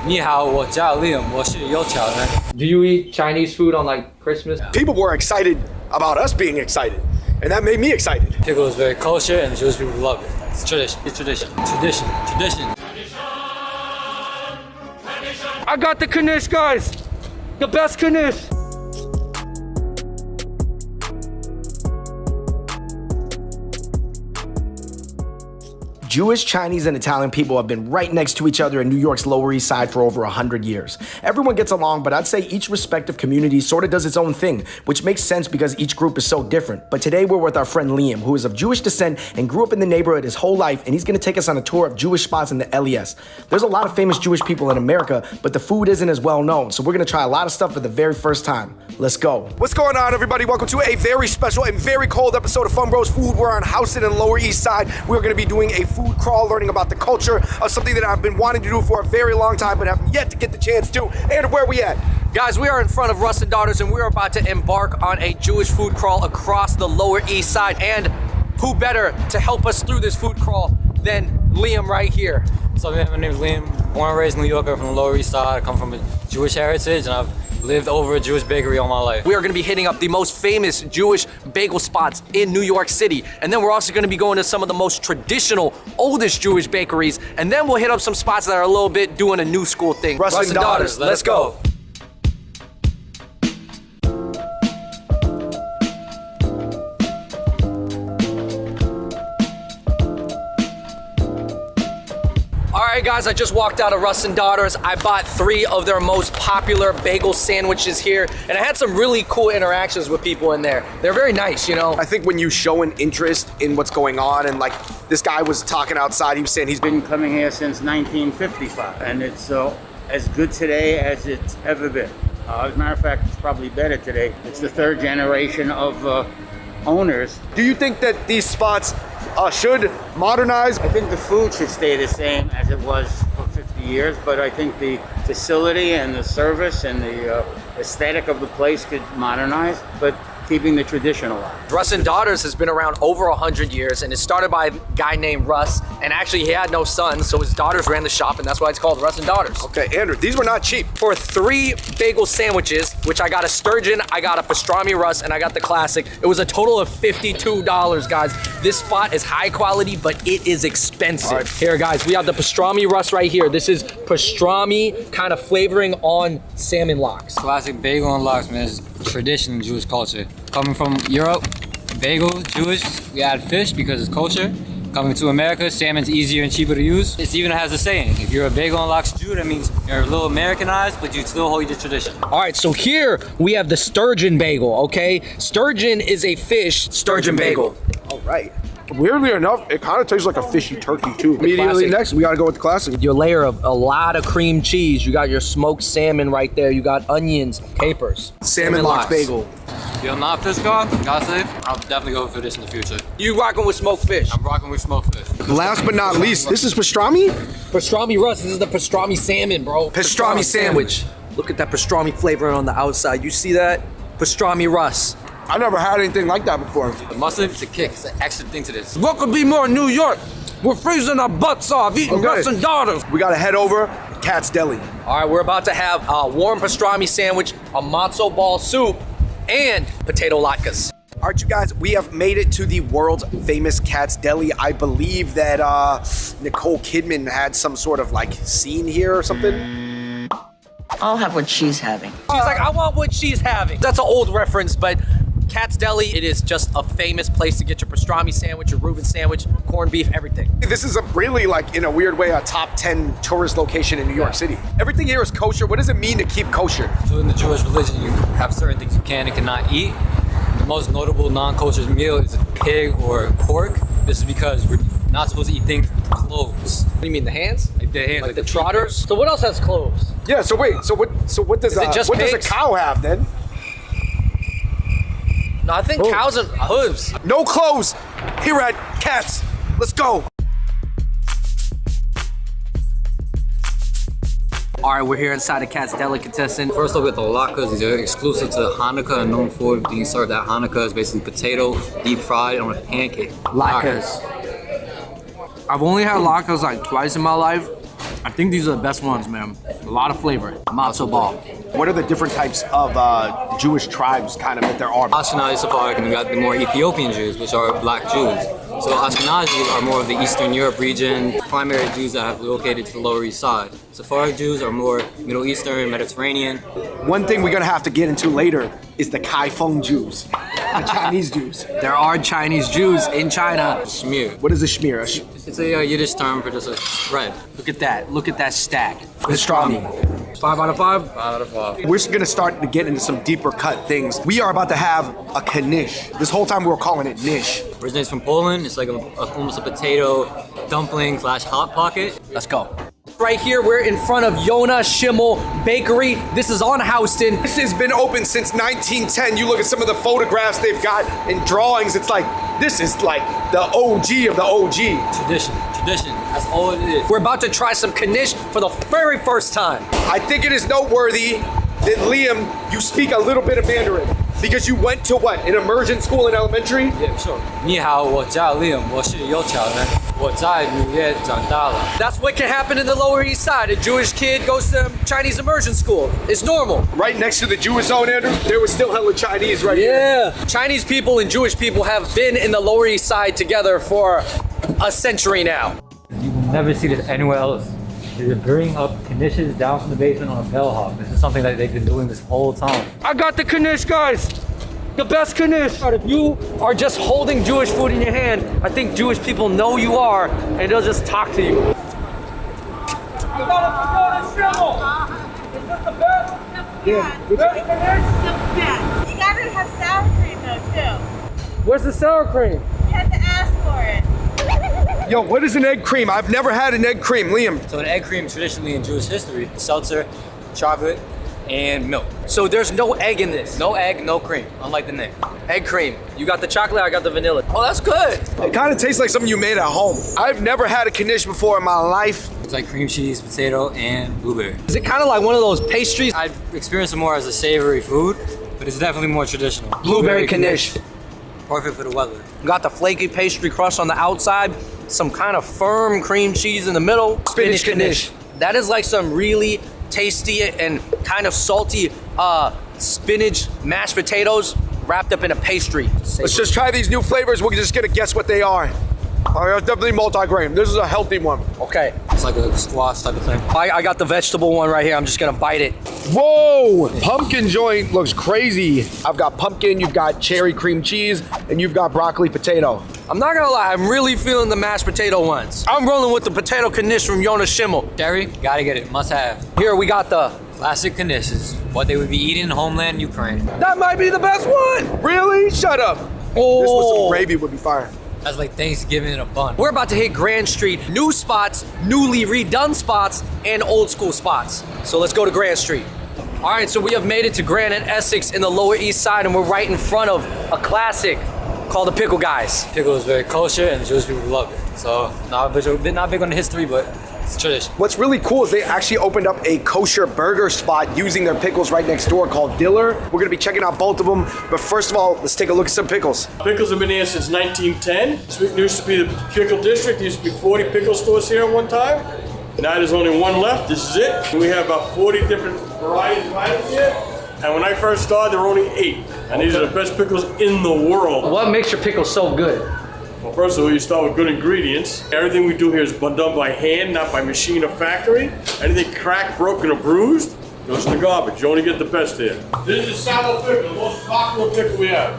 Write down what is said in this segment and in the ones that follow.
你好，我叫 Liam，我是有巧人。Do you eat Chinese food on like Christmas? People were excited about us being excited, and that made me excited. Pickle is very kosher, and Jewish people love it. It's tradition. It's tradition. Tradition. Tradition. I got the knish, guys. The best knish. Jewish, Chinese, and Italian people have been right next to each other in New York's Lower East Side for over 100 years. Everyone gets along, but I'd say each respective community sort of does its own thing, which makes sense because each group is so different. But today we're with our friend Liam, who is of Jewish descent and grew up in the neighborhood his whole life, and he's gonna take us on a tour of Jewish spots in the LES. There's a lot of famous Jewish people in America, but the food isn't as well known, so we're gonna try a lot of stuff for the very first time. Let's go. What's going on, everybody? Welcome to a very special and very cold episode of Fun Bros Food. We're on Houston and Lower East Side. We're gonna be doing a food crawl, learning about the culture of something that I've been wanting to do for a very long time, but haven't yet to get the chance to. And where are we at? Guys, we are in front of Russ and Daughters, and we're about to embark on a Jewish food crawl across the Lower East Side. And who better to help us through this food crawl than Liam right here? So my name is Liam, born and raised in New York. I'm from the Lower East Side. I come from a Jewish heritage, and I've lived over a Jewish bakery all my life. We are gonna be hitting up the most famous Jewish bagel spots in New York City. And then we're also gonna be going to some of the most traditional, oldest Jewish bakeries. And then we'll hit up some spots that are a little bit doing a new school thing. Russ and Daughters, let's go. All right, guys, I just walked out of Russ and Daughters. I bought 3 of their most popular bagel sandwiches here, and I had some really cool interactions with people in there. They're very nice, you know? I think when you show an interest in what's going on, and like this guy was talking outside, he was saying he's been coming here since 1955, and it's as good today as it's ever been. As a matter of fact, it's probably better today. It's the 3rd generation of owners. Do you think that these spots should modernize? I think the food should stay the same as it was for 50 years, but I think the facility and the service and the aesthetic of the place could modernize, but keeping the tradition alive. Russ and Daughters has been around over 100 years, and it started by a guy named Russ, and actually he had no sons, so his daughters ran the shop, and that's why it's called Russ and Daughters. Okay, Andrew, these were not cheap. For 3 bagel sandwiches, which I got a sturgeon, I got a pastrami Russ, and I got the classic, it was a total of $52, guys. This spot is high quality, but it is expensive. Right. Here, guys, we have the pastrami Russ right here. This is pastrami kind of flavoring on salmon lox. Classic bagel and lox, man, is tradition in Jewish culture. Coming from Europe, bagel, Jewish, we add fish because it's kosher. Coming to America, salmon's easier and cheaper to use. It even has a saying, if you're a bagel and lox Jew, that means you're a little Americanized, but you still hold your tradition. All right, so here we have the sturgeon bagel, okay? Sturgeon is a fish, sturgeon bagel. All right. Weirdly enough, it kind of tastes like a fishy turkey too. Immediately next, we gotta go with the classic. Your layer of a lot of cream cheese. You got your smoked salmon right there. You got onions, capers. Salmon lox bagel. If you're not fish guy, gotta say, I'll definitely go for this in the future. You rocking with smoked fish? I'm rocking with smoked fish. Last but not least, this is pastrami? Pastrami Russ, this is the pastrami salmon, bro. Pastrami sandwich. Look at that pastrami flavor on the outside. You see that? Pastrami Russ. I've never had anything like that before. The mustard, it's a kick, it's an extra thing to this. What could be more New York? We're freezing our butts off, eating Russ and Daughters. We gotta head over to Katz Deli. All right, we're about to have a warm pastrami sandwich, a matzo ball soup, and potato latkes. All right, you guys, we have made it to the world's famous Katz Deli. I believe that Nicole Kidman had some sort of like scene here or something. I'll have what she's having. She's like, I want what she's having. That's an old reference, but Katz Deli, it is just a famous place to get your pastrami sandwich, your Reuben sandwich, corned beef, everything. This is a really, like, in a weird way, a top 10 tourist location in New York City. Everything here is kosher. What does it mean to keep kosher? So in the Jewish religion, you have certain things you can and cannot eat. The most notable non-kosher meal is a pig or pork. This is because we're not supposed to eat things with cloves. What do you mean, the hands? Like the hands, like the trotters? So what else has cloves? Yeah, so wait, so what does a cow have then? No, I think cows and hooves. No clothes here at Katz. Let's go. All right, we're here inside of Katz Delicatessen. First look at the latkes. These are exclusive to Hanukkah and known for being served at Hanukkah. It's basically potato deep fried on a pancake. Latkes. I've only had latkes like twice in my life, I think these are the best ones, man. A lot of flavor. Matzo ball. What are the different types of Jewish tribes kind of that there are? Ashkenazi, Sephardic, and we got the more Ethiopian Jews, which are black Jews. So Ashkenazi are more of the Eastern Europe region, primary Jews that have located to the Lower East Side. Sephardic Jews are more Middle Eastern, Mediterranean. One thing we're gonna have to get into later is the FUNG Jews, the Chinese Jews. There are Chinese Jews in China. Shmir. What is a shmir? It's a Yiddish term for just a spread. Look at that. Look at that stack. Pastrami. 5 out of 5? 5 out of 5. We're gonna start to get into some deeper cut things. We are about to have a knish. This whole time we were calling it nish. Originates from Poland. It's like almost a potato dumpling / hot pocket. Let's go. Right here, we're in front of Yonah Schimmel Bakery. This is on Houston. This has been open since 1910. You look at some of the photographs they've got and drawings. It's like, this is like the OG of the OG. Tradition. That's all it is. We're about to try some knish for the very first time. I think it is noteworthy that Liam, you speak a little bit of Mandarin. Because you went to what, an immersion school in elementary? Yeah, sure. 你好，我叫 Liam，我是有巧人，我在纽约长大了。 That's what can happen in the Lower East Side. A Jewish kid goes to Chinese immersion school. It's normal. Right next to the Jewish zone, Andrew, there was still hella Chinese right here. Yeah. Chinese people and Jewish people have been in the Lower East Side together for a century now. You will never see this anywhere else. They're bringing up knishes down from the basement on a bellhop. This is something that they've been doing this whole time. I got the knish, guys. The best knish. If you are just holding Jewish food in your hand, I think Jewish people know you are, and they'll just talk to you. I got a Schimmel. Is this the best? Yeah. Best knish? The best. You gotta have sour cream though too. Where's the sour cream? You have to ask for it. Yo, what is an egg cream? I've never had an egg cream, Liam. So an egg cream traditionally in Jewish history, seltzer, chocolate, and milk. So there's no egg in this. No egg, no cream, unlike the name. Egg cream. You got the chocolate, I got the vanilla. Oh, that's good. It kind of tastes like something you made at home. I've never had a knish before in my life. It's like cream cheese, potato, and blueberry. Is it kind of like one of those pastries? I've experienced it more as a savory food, but it's definitely more traditional. Blueberry knish. Perfect for the weather. Got the flaky pastry crust on the outside, some kind of firm cream cheese in the middle. Spinach knish. That is like some really tasty and kind of salty spinach mashed potatoes wrapped up in a pastry. Let's just try these new flavors. We're just gonna guess what they are. Definitely multi-grain. This is a healthy one. Okay. It's like a squash type of thing. I got the vegetable one right here. I'm just gonna bite it. Whoa! Pumpkin joint looks crazy. I've got pumpkin, you've got cherry cream cheese, and you've got broccoli potato. I'm not gonna lie, I'm really feeling the mashed potato ones. I'm rolling with the potato knish from Yonah Schimmel. Cherry, gotta get it, must have. Here we got the... Classic knish is what they would be eating in homeland Ukraine. That might be the best one! Really? Shut up. Oh. This with some gravy would be fire. That's like Thanksgiving in a bun. We're about to hit Grand Street. New spots, newly redone spots, and old school spots. So let's go to Grand Street. All right, so we have made it to Grand and Essex in the Lower East Side, and we're right in front of a classic called the Pickle Guys. Pickle is very kosher, and the Jewish people love it. So not big on the history, but it's tradition. What's really cool is they actually opened up a kosher burger spot using their pickles right next door called Diller. We're gonna be checking out both of them, but first of all, let's take a look at some pickles. Pickles have been here since 1910. This used to be the pickle district. There used to be 40 pickle stores here at one time. Now there's only one left. This is it. We have about 40 different varieties of items here. And when I first started, there were only 8. And these are the best pickles in the world. What makes your pickle so good? Well, first of all, you start with good ingredients. Everything we do here is done by hand, not by machine or factory. Anything cracked, broken, or bruised goes in the garbage. You only get the best here. This is sour pickle, the most popular pickle we have.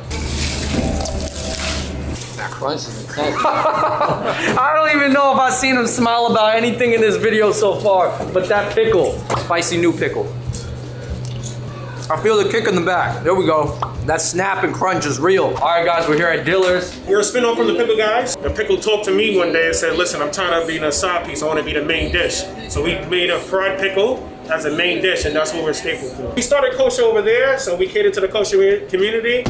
That crunch is intense. I don't even know if I've seen him smile about anything in this video so far, but that pickle, spicy new pickle. I feel the kick in the back. There we go. That snap and crunch is real. All right, guys, we're here at Diller's. We're a spin-off from the Pickle Guys. The pickle talked to me one day and said, listen, I'm tired of being a side piece. I want to be the main dish. So we made a fried pickle as a main dish, and that's what we're staple for. We started Kosher over there, so we cater to the Kosher community.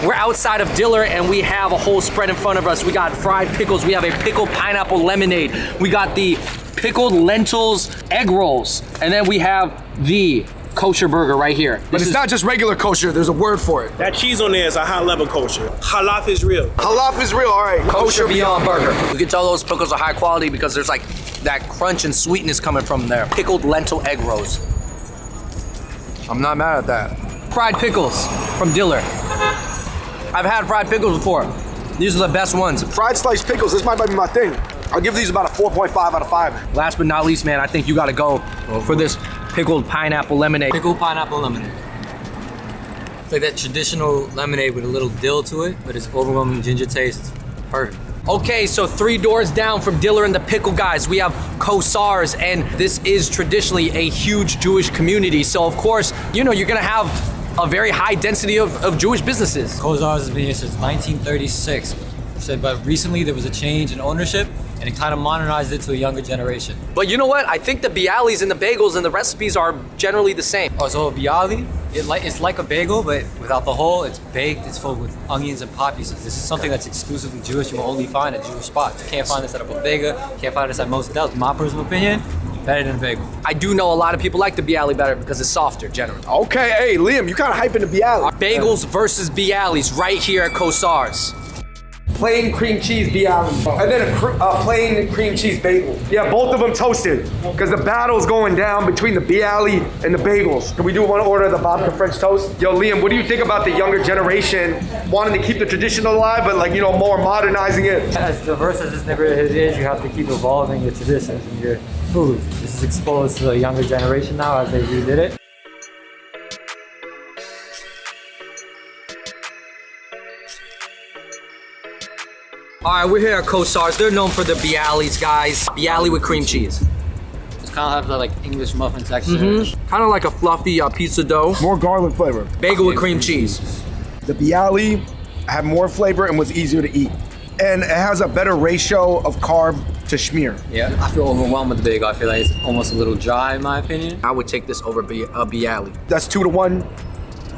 We're outside of Diller and we have a whole spread in front of us. We got fried pickles. We have a pickled pineapple lemonade. We got the pickled lentils egg rolls. And then we have the kosher burger right here. But it's not just regular kosher, there's a word for it. That cheese on there is a high level kosher. Halaf is real. Halaf is real, all right. Kosher Beyond Burger. You can tell those pickles are high quality because there's like that crunch and sweetness coming from there. Pickled lentil egg rolls. I'm not mad at that. Fried pickles from Diller. I've had fried pickles before. These are the best ones. Fried sliced pickles, this might be my thing. I'll give these about a 4.5 out of 5. Last but not least, man, I think you gotta go for this pickled pineapple lemonade. Pickled pineapple lemonade. It's like that traditional lemonade with a little dill to it, but it's overwhelming ginger taste. It's perfect. Okay, so 3 doors down from Diller and the Pickle Guys, we have Kossar's, and this is traditionally a huge Jewish community. So of course, you know, you're gonna have a very high density of Jewish businesses. Kossar's has been here since 1936. Said, but recently there was a change in ownership, and it kind of modernized it to a younger generation. But you know what? I think the Bialys and the bagels and the recipes are generally the same. Oh, so Bialys, it's like a bagel, but without the hole. It's baked. It's filled with onions and pot pieces. This is something that's exclusively Jewish. You will only find at Jewish spots. You can't find this at a bodega. You can't find this at most deli. My personal opinion, better than a bagel. I do know a lot of people like the Bialy better because it's softer generally. Okay, hey, Liam, you kind of hyping the Bialy. Bagels versus Bialys right here at Kossar's. Plain cream cheese Bialy. And then a plain cream cheese bagel. Yeah, both of them toasted. Because the battle's going down between the Bialy and the bagels. Can we do one order of the babka French toast? Yo, Liam, what do you think about the younger generation wanting to keep the tradition alive, but like, you know, more modernizing it? As diverse as this neighborhood is, you have to keep evolving your traditions and your food. This is exposed to the younger generation now as they redid it. All right, we're here at Kossar's. They're known for the Bialys, guys. Bialy with cream cheese. It's kind of have that like English muffin texture. Kind of like a fluffy pizza dough. More garlic flavor. Bagel with cream cheese. The Bialy had more flavor and was easier to eat. And it has a better ratio of carb to schmear. Yeah, I feel overwhelmed with the bagel. I feel like it's almost a little dry in my opinion. I would take this over a Bialy. That's 2-1.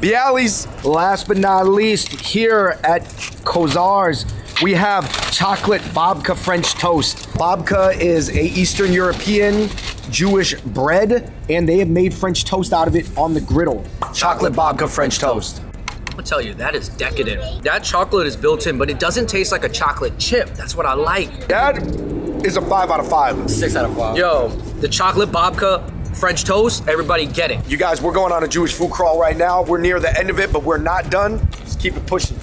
Bialy's, last but not least, here at Kossar's, we have chocolate babka French toast. Babka is a Eastern European Jewish bread, and they have made French toast out of it on the griddle. Chocolate babka French toast. I'll tell you, that is decadent. That chocolate is built in, but it doesn't taste like a chocolate chip. That's what I like. That is a 5 out of 5. 6 out of 5. Yo, the chocolate babka French toast, everybody get it. You guys, we're going on a Jewish food crawl right now. We're near the end of it, but we're not done. Just keep it pushing.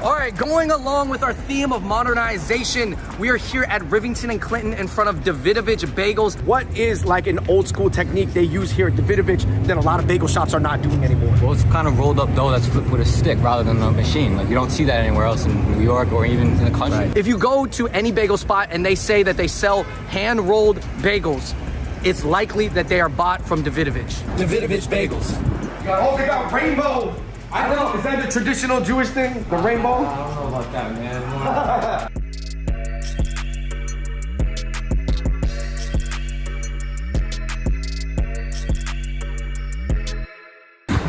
All right, going along with our theme of modernization, we are here at Rivington and Clinton in front of Davidovich Bagels. What is like an old school technique they use here at Davidovich that a lot of bagel shops are not doing anymore? Well, it's kind of rolled up dough that's flipped with a stick rather than a machine. Like you don't see that anywhere else in New York or even in the country. If you go to any bagel spot and they say that they sell hand-rolled bagels, it's likely that they are bought from Davidovich. Davidovich Bagels. Oh, they got rainbow. I know. Is that the traditional Jewish thing? The rainbow? I don't know about that, man.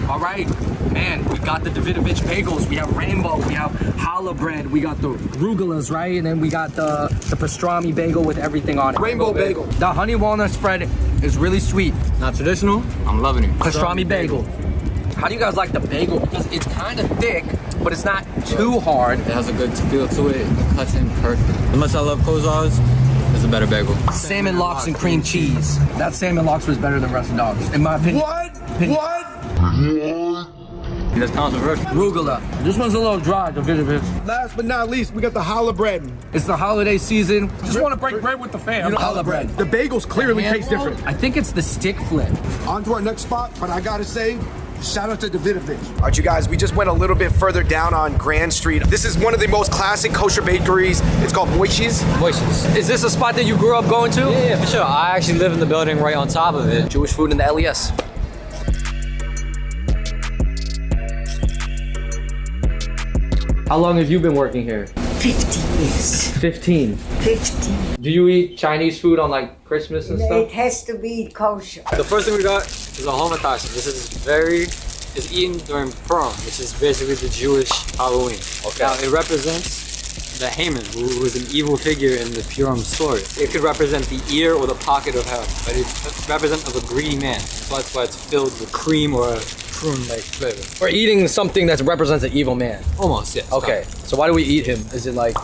All right, man, we got the Davidovich Bagels. We have rainbow, we have challah bread, we got the rugulas, right? And then we got the pastrami bagel with everything on it. Rainbow bagel. The honey walnut spread is really sweet. Not traditional. I'm loving it. Pastrami bagel. How do you guys like the bagel? Because it's kind of thick, but it's not too hard. It has a good feel to it. It cuts in perfect. As much as I love Kossar's, it's a better bagel. Salmon lox and cream cheese. That salmon lox was better than Russ and Daughters, in my opinion. What? That's controversial. Rugula. This one's a little dry, Davidovich. Last but not least, we got the challah bread. It's the holiday season. Just want to break bread with the fam. Challah bread. The bagels clearly taste different. I think it's the stick flip. On to our next spot, but I gotta say, shout out to Davidovich. All right, you guys, we just went a little bit further down on Grand Street. This is one of the most classic kosher bakeries. It's called Moishe's. Moishes. Is this a spot that you grew up going to? Yeah, for sure. I actually live in the building right on top of it. Jewish food in the LES. How long have you been working here? 50 years. 15. 50. Do you eat Chinese food on like Christmas and It stuff? has to be kosher. The first thing we got is a homatash. This is eaten during Purim, which is basically the Jewish Halloween. Okay. Now it represents the Haman, who was an evil figure in the Purim story. It could represent the ear or the pocket of hell, but it's representative of a greedy man. So that's why it's filled with cream or a prune-like flavor. We're eating something that represents an evil man. Almost, yes. Okay, so why do we eat him? Is it like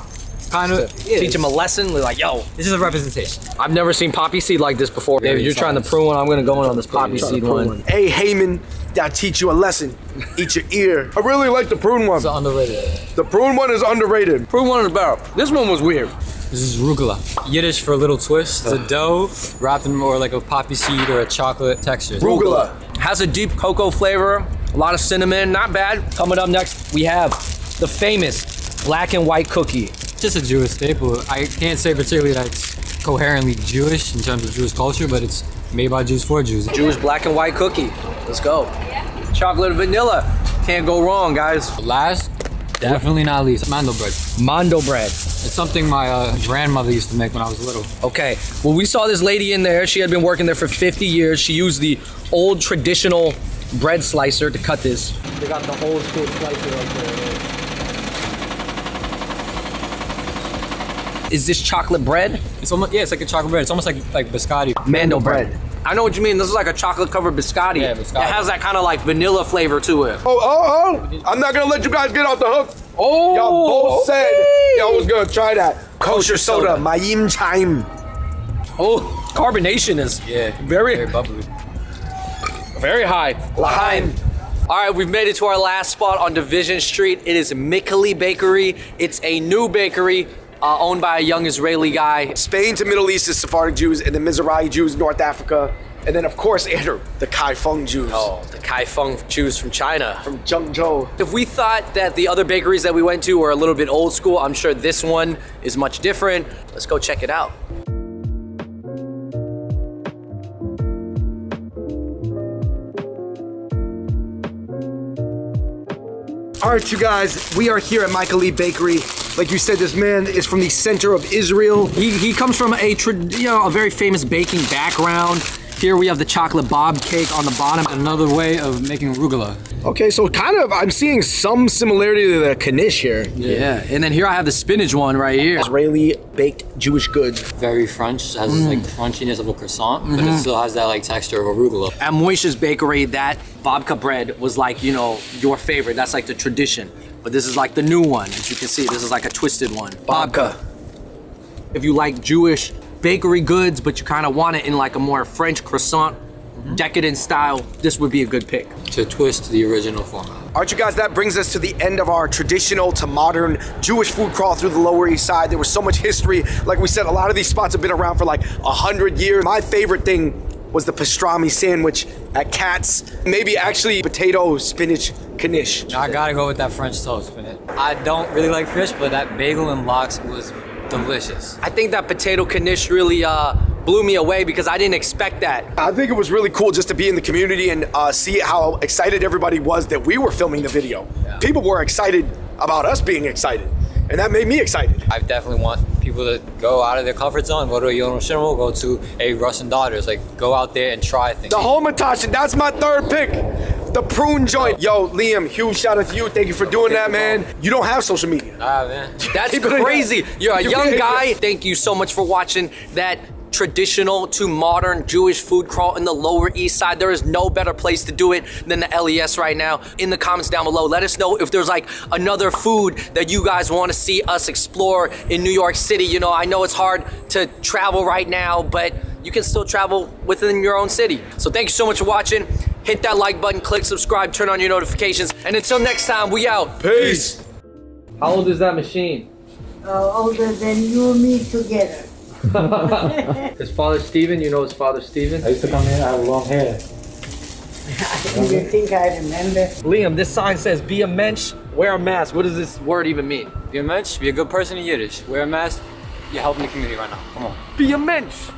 Kind of. teach him a lesson? Like, yo, This is a representation. I've never seen poppy seed like this before. David, you're trying the prune one. I'm gonna go in on this poppy seed one. Hey, Haman, I teach you a lesson. Eat your ear. I really like the prune one. It's underrated. The prune one is underrated. Prune one is better. This one was weird. This is rugula. Yiddish for a little twist. It's a dough wrapped in more like a poppy seed or a chocolate texture. Rugula. Has a deep cocoa flavor, a lot of cinnamon, not bad. Coming up next, we have the famous black and white cookie. Just a Jewish staple. I can't say particularly that it's coherently Jewish in terms of Jewish culture, but it's made by Jews for Jews. Jewish black and white cookie. Let's go. Chocolate and vanilla. Can't go wrong, guys. Last, definitely not least, mandel bread. Mondo bread. It's something my grandmother used to make when I was little. Okay, well, we saw this lady in there. She had been working there for 50 years. She used the old traditional bread slicer to cut this. They got the old school slicer right there. Is this chocolate bread? It's almost, it's like a chocolate bread. It's almost like biscotti. Mando bread. I know what you mean. This is like a chocolate covered biscotti. Yeah, biscotti. It has that kind of like vanilla flavor to it. Oh. I'm not gonna let you guys get off the hook. Oh, Y'all both said okay. y'all was gonna try that. Kosher soda, Mayim Chaim. Oh, carbonation is Very bubbly. very high. Lahaim. All right, we've made it to our last spot on Division Street. It is Michaeli Bakery. It's a new bakery owned by a young Israeli guy. Spain to Middle East is Sephardic Jews, and the Mizrahi Jews, North Africa. And then, of course, Andrew, the FUNG Jews. Oh, the FUNG Jews from China. From Zhengzhou. If we thought that the other bakeries that we went to were a little bit old school, I'm sure this one is much different. Let's go check it out. All right, you guys, we are here at Michaeli Bakery. Like you said, this man is from the center of Israel. He comes from a very famous baking background. Here we have the chocolate bob cake on the bottom. Another way of making rugula. Okay, so kind of, I'm seeing some similarity to the knish here. Yeah, and then here I have the spinach one right here. Israeli baked Jewish goods. Very French. Has like crunchiness of a croissant, but it still has that like texture of a rugula. At Moishe's Bakery, that babka bread was like, your favorite. That's like the tradition. But this is like the new one. As you can see, this is like a twisted one. Babka. If you like Jewish bakery goods, but you kind of want it in like a more French croissant, decadent style, this would be a good pick. To twist the original format. All right, you guys, that brings us to the end of our traditional to modern Jewish food crawl through the Lower East Side. There was so much history. Like we said, a lot of these spots have been around for like 100 years. My favorite thing was the pastrami sandwich at Katz. Maybe actually potato spinach knish. I gotta go with that French toast, man. I don't really like fish, but that bagel and lox was delicious. I think that potato knish really blew me away because I didn't expect that. I think it was really cool just to be in the community and see how excited everybody was that we were filming the video. Yeah. People were excited about us being excited, and that made me excited. I definitely want people to go out of their comfort zone, go to a Yonah Schimmel, go to a Russ and Daughters, like go out there and try things. The home of Tasha, that's my third pick. The prune joint. Yo, Liam, huge shout out to you. Thank you for doing that, man. You don't have social media. Man. That's crazy. You're a young guy. Thank you so much for watching that traditional to modern Jewish food crawl in the Lower East Side. There is no better place to do it than the LES right now. In the comments down below, let us know if there's like another food that you guys want to see us explore in New York City. I know it's hard to travel right now, but you can still travel within your own city. So thank you so much for watching. Hit that like button, click subscribe, turn on your notifications, and until next time, we out. Peace. How old is that machine? Older than you and me together. His father Steven, you know his father Steven? I used to come here, I have long hair. You think I remember? Liam, this sign says, be a mensch, wear a mask. What does this word even mean? Be a mensch, be a good person in Yiddish. Wear a mask, you're helping the community right now. Come on. Be a mensch.